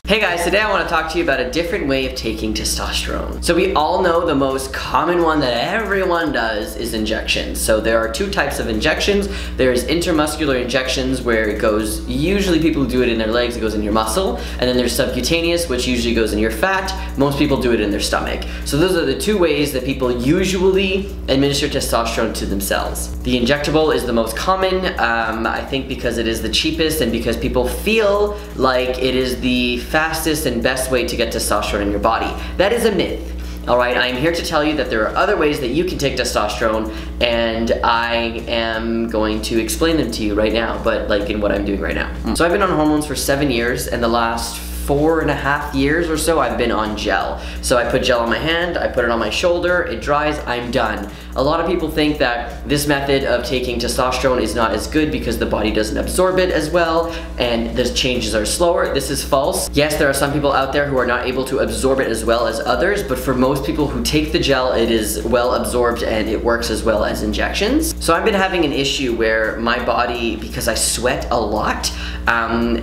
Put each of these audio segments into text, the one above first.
Hey guys, today I want to talk to you about a different way of taking testosterone. So we all know the most common one that everyone does is injections. So there are two types of injections. There's intramuscular injections where it goes, usually people do it in their legs, it goes in your muscle. And then there's subcutaneous, which usually goes in your fat. Most people do it in their stomach. So those are the two ways that people usually administer testosterone to themselves. The injectable is the most common, I think because it is the cheapest and because people feel like it is the fastest and best way to get testosterone in your body. That is a myth. Alright, I am here to tell you that there are other ways that you can take testosterone, and I am going to explain them to you right now, but like in what I'm doing right now. So I've been on hormones for 7 years, and the last 4.5 years or so I've been on gel. So I put gel on my hand, I put it on my shoulder, it dries, I'm done. A lot of people think that this method of taking testosterone is not as good because the body doesn't absorb it as well and the changes are slower. This is false. Yes, there are some people out there who are not able to absorb it as well as others, but for most people who take the gel, it is well absorbed and it works as well as injections. So I've been having an issue where my body, because I sweat a lot,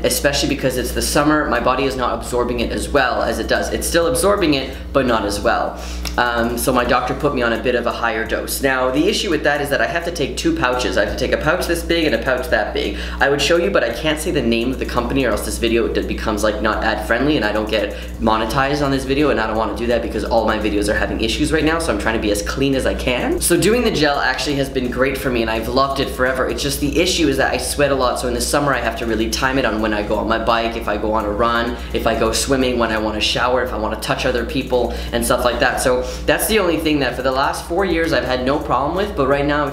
especially because it's the summer, my body is not absorbing it as well as it does. It's still absorbing it, but not as well. So my doctor put me on a bit of a higher dose. Now, the issue with that is that I have to take 2 pouches. I have to take a pouch this big and a pouch that big. I would show you, but I can't say the name of the company or else this video becomes like not ad friendly and I don't get monetized on this video, and I don't want to do that because all my videos are having issues right now, so I'm trying to be as clean as I can. So doing the gel actually has been great for me and I've loved it forever. It's just the issue is that I sweat a lot, so in the summer I have to really time it on when I go on my bike, if I go on a run, if I go swimming, when I want to shower, if I want to touch other people and stuff like that. So that's the only thing that for the last 4 years I've had no problem with, but right now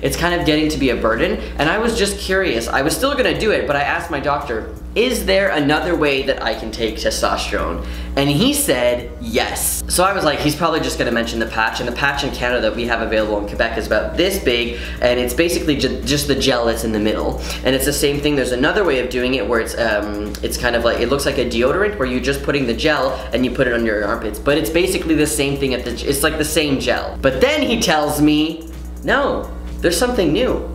it's kind of getting to be a burden, and I was just curious. I was still gonna do it, but I asked my doctor, is there another way that I can take testosterone? And he said yes. So I was like, he's probably just gonna mention the patch, and the patch in Canada that we have available in Quebec is about this big, and it's basically just the gel that's in the middle. And it's the same thing. There's another way of doing it where it's kind of like, it looks like a deodorant where you're just putting the gel and you put it on your armpits, but it's basically the same thing, it's like the same gel. But then he tells me, no, there's something new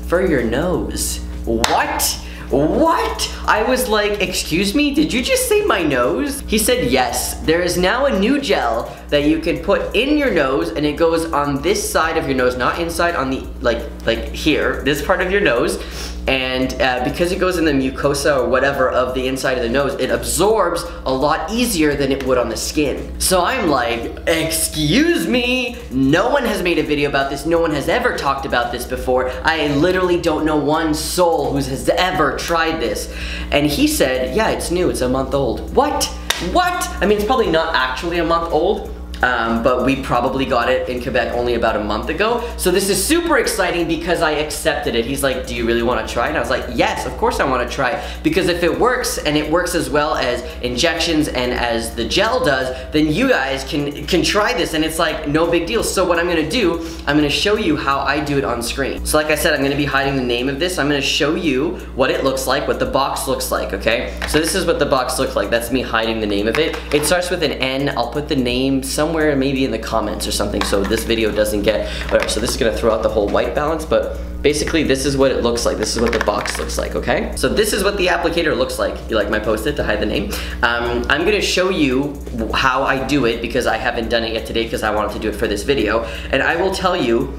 for your nose. What? What? I was like, excuse me, did you just say my nose? He said yes, there is now a new gel that you can put in your nose, and it goes on this side of your nose, not inside, on the, like here, this part of your nose. And because it goes in the mucosa or whatever of the inside of the nose, it absorbs a lot easier than it would on the skin. So I'm like, excuse me, no one has made a video about this, no one has ever talked about this before. I literally don't know one soul who has ever tried this. And he said, yeah, it's new, it's a month old. What? What? I mean, it's probably not actually a month old, but we probably got it in Quebec only about a month ago. So this is super exciting because I accepted it. He's like, do you really want to try? And I was like, yes, of course I want to try. Because if it works, and it works as well as injections and as the gel does, then you guys can try this, and it's like no big deal. So what I'm going to do, I'm going to show you how I do it on screen. So like I said, I'm going to be hiding the name of this. I'm going to show you what it looks like, what the box looks like, okay? So this is what the box looks like. That's me hiding the name of it. It starts with an N. I'll put the name somewhere maybe in the comments or something so this video doesn't get whatever. So this is gonna throw out the whole white balance, but basically this is what it looks like. This is what the box looks like, okay? So this is what the applicator looks like. You like my post-it to hide the name? I'm gonna show you how I do it because I haven't done it yet today because I wanted to do it for this video, and I will tell you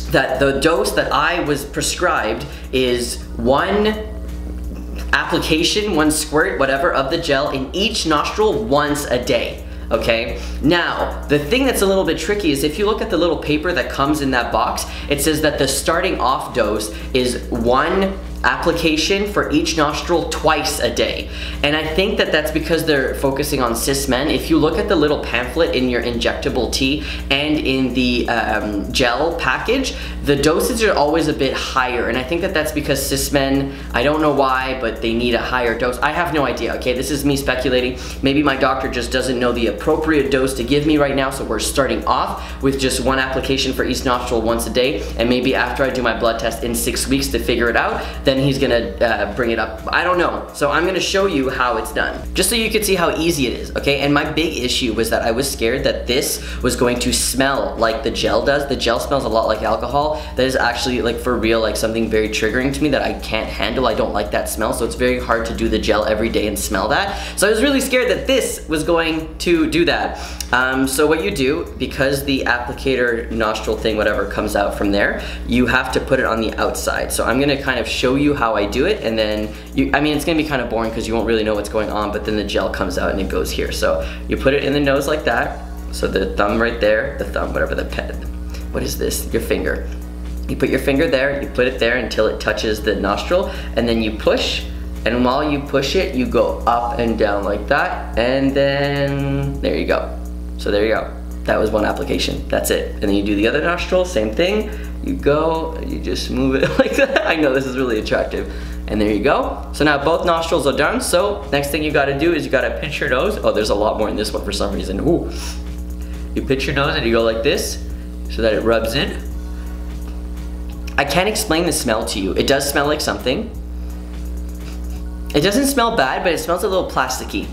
that the dose that I was prescribed is 1 application, 1 squirt, whatever, of the gel in each nostril once a day. Okay, now the thing that's a little bit tricky is if you look at the little paper that comes in that box, it says that the starting off dose is 1 application for each nostril twice a day. And I think that that's because they're focusing on cis men. If you look at the little pamphlet in your injectable tea and in the gel package, the dosage are always a bit higher, and I think that that's because cis men, I don't know why, but they need a higher dose. I have no idea, okay? This is me speculating. Maybe my doctor just doesn't know the appropriate dose to give me right now, so we're starting off with just 1 application for each nostril once a day, and maybe after I do my blood test in 6 weeks to figure it out, then then he's gonna bring it up. I don't know. So I'm gonna show you how it's done, just so you can see how easy it is, okay? And my big issue was that I was scared that this was going to smell like the gel does. The gel smells a lot like alcohol. That is actually, like, for real, like something very triggering to me that I can't handle. I don't like that smell, so it's very hard to do the gel every day and smell that. So I was really scared that this was going to do that. So what you do, because the applicator nostril thing, whatever, comes out from there, you have to put it on the outside. So I'm gonna kind of show you how I do it, and then I mean, it's gonna be kind of boring because you won't really know what's going on, but then the gel comes out and it goes here. So you put it in the nose like that. So the thumb right there, the thumb, whatever the pen, what is this? Your finger. You put your finger there, you put it there until it touches the nostril, and then you push, and while you push it, you go up and down like that, and then there you go. So there you go. That was one application, that's it. And then you do the other nostril, same thing. You go, you just move it like that. I know this is really attractive. And there you go. So now both nostrils are done. So next thing you gotta do is you gotta pinch your nose. Oh, there's a lot more in this one for some reason. Ooh. You pinch your nose and you go like this so that it rubs in. I can't explain the smell to you. It does smell like something. It doesn't smell bad, but it smells a little plasticky.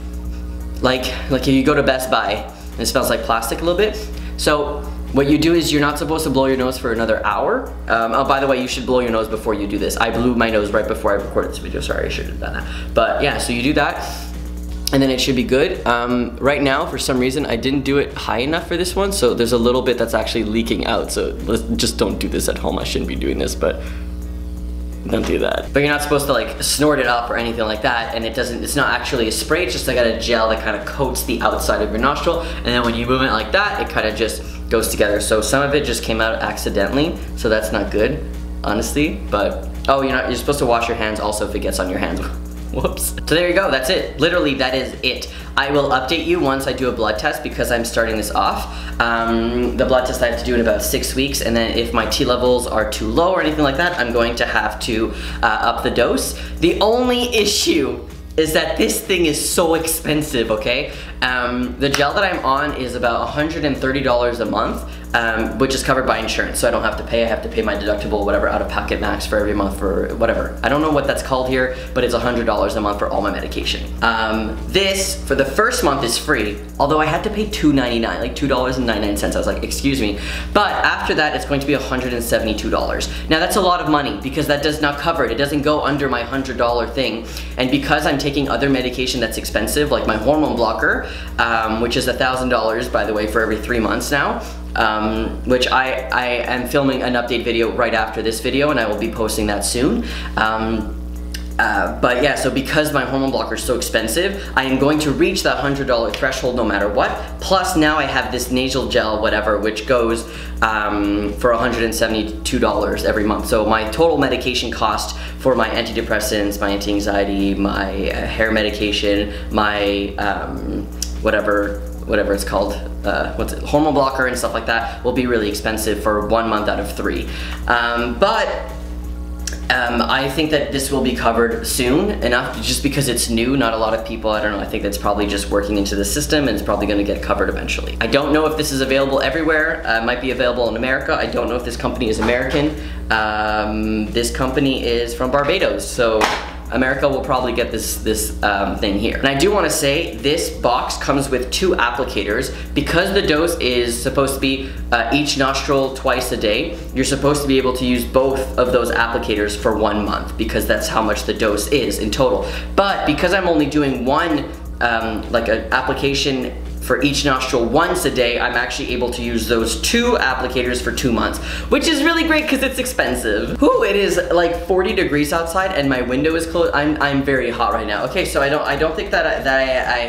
Like if you go to Best Buy, it smells like plastic a little bit. So what you do is you're not supposed to blow your nose for another hour. Oh, by the way, you should blow your nose before you do this. I blew my nose right before I recorded this video. Sorry, I should have done that. But yeah, so you do that, and then it should be good. Right now, for some reason, I didn't do it high enough for this one, so there's a little bit that's actually leaking out. So just don't do this at home. I shouldn't be doing this, but don't do that. But you're not supposed to like snort it up or anything like that, and it's not actually a spray, it's just like a gel that kind of coats the outside of your nostril, and then when you move it like that, it kind of just goes together. So some of it just came out accidentally, so that's not good, honestly, but oh, you're supposed to wash your hands also if it gets on your hands. Whoops. So there you go, that's it. Literally, that is it. I will update you once I do a blood test because I'm starting this off. The blood test I have to do in about 6 weeks, and then if my T levels are too low or anything like that, I'm going to have to up the dose. The only issue is that this thing is so expensive, okay? The gel that I'm on is about $130 a month, which is covered by insurance, so I don't have to pay. I have to pay my deductible, whatever, out of pocket max for every month for whatever. I don't know what that's called here, but it's $100 a month for all my medication. This, for the first month, is free, although I had to pay $2.99, like $2.99. I was like, excuse me. But after that, it's going to be $172. Now that's a lot of money because that does not cover it. It doesn't go under my $100 thing. And because I'm taking other medication that's expensive, like my hormone blocker, which is $1,000, by the way, for every 3 months now, which I am filming an update video right after this video, and I will be posting that soon. But yeah, so because my hormone blocker is so expensive, I am going to reach that $100 threshold no matter what. Plus now I have this nasal gel, whatever, which goes for $172 every month. So my total medication cost for my antidepressants, my anti-anxiety, my hair medication, my whatever it's called, hormone blocker and stuff like that, will be really expensive for 1 month out of 3. I think that this will be covered soon enough, just because it's new. Not a lot of people, I don't know, I think that's probably just working into the system, and it's probably going to get covered eventually. I don't know if this is available everywhere. It might be available in America. I don't know if this company is American. This company is from Barbados, so America will probably get this thing here. And I do want to say this box comes with 2 applicators. Because the dose is supposed to be each nostril twice a day, you're supposed to be able to use both of those applicators for 1 month, because that's how much the dose is in total. But because I'm only doing one like an application for each nostril once a day, I'm actually able to use those 2 applicators for 2 months, which is really great because it's expensive. Whew, it is like 40 degrees outside and my window is closed. I'm very hot right now. Okay, so I don't think that I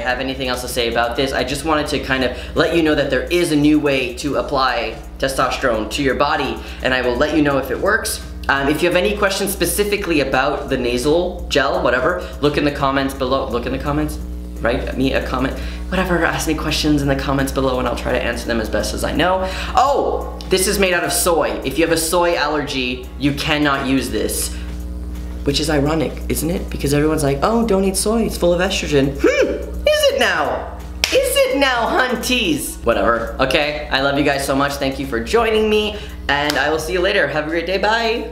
have anything else to say about this. I just wanted to kind of let you know that there is a new way to apply testosterone to your body, and I will let you know if it works. If you have any questions specifically about the nasal gel, whatever, look in the comments below. Look in the comments, write me a comment. Whatever, ask me questions in the comments below and I'll try to answer them as best as I know. Oh, this is made out of soy. If you have a soy allergy, you cannot use this. Which is ironic, isn't it? Because everyone's like, oh, don't eat soy, it's full of estrogen. Is it now? Is it now, hunties? Whatever, okay? I love you guys so much. Thank you for joining me, and I will see you later. Have a great day, bye.